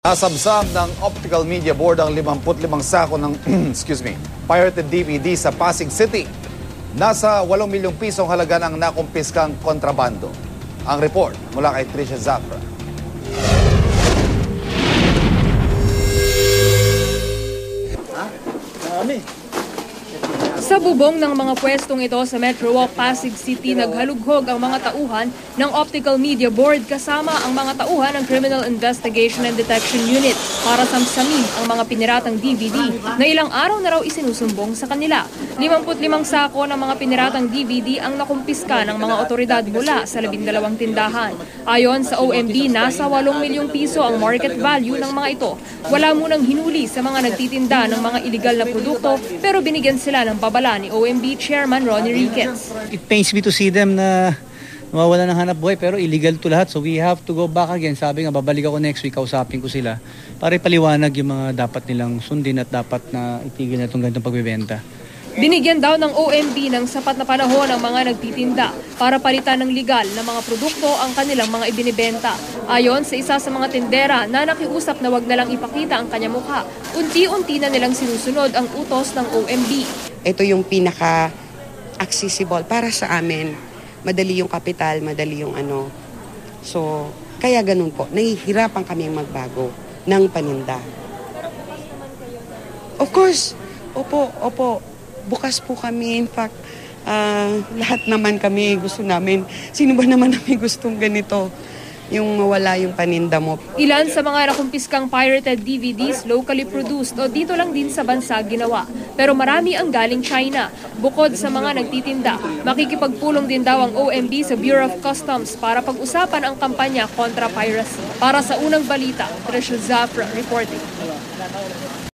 Nasabsab ng Optical Media Board ang 55 sako ng pirated DVD sa Pasig City. Nasa 8 milyong pisong halaga ng nakumpiskang kontrabando. Ang report mula kay Trisha Zafra. Sa bubong ng mga pwestong ito sa Metro Walk, Pasig City, naghalughog ang mga tauhan ng Optical Media Board kasama ang mga tauhan ng Criminal Investigation and Detection Unit para samsamin ang mga piniratang DVD na ilang araw na raw isinusumbong sa kanila. 55 sako ng mga piniratang DVD ang nakumpiska ng mga otoridad mula sa 12 tindahan. Ayon sa OMB, nasa 8 milyong piso ang market value ng mga ito. Wala munang hinuli sa mga nagtitinda ng mga iligal na produkto pero binigyan sila ng babala ni OMB Chairman Ronnie Riquez. It pains me to see them na nawawala ng hanap buhay pero illegal to lahat. So we have to go back again. Sabi nga, babalik ako next week, kausapin ko sila para ipaliwanag yung mga dapat nilang sundin at dapat na itigil na itong ganitong pagbibenta. Binigyan daw ng OMB ng sapat na panahon ang mga nagtitinda para palitan ng legal na mga produkto ang kanilang mga ibinibenta. Ayon sa isa sa mga tindera na nakiusap na wag na lang ipakita ang kanyang mukha, unti-unti na nilang sinusunod ang utos ng OMB. Ito yung pinaka-accessible para sa amin. Madali yung kapital, madali yung ano. So, kaya ganun po. Nahihirapan kami magbago ng paninda. Of course. Opo. Bukas po kami. In fact, lahat naman kami gusto namin. Sino ba naman namin gustong ganito? Yung mawala yung paninda mo. Ilan sa mga nakumpiskang pirated DVDs locally produced o dito lang din sa bansa ginawa. Pero marami ang galing China. Bukod sa mga nagtitinda, makikipagpulong din daw ang OMB sa Bureau of Customs para pag-usapan ang kampanya kontra piracy. Para sa unang balita, Trisha Zafra reporting.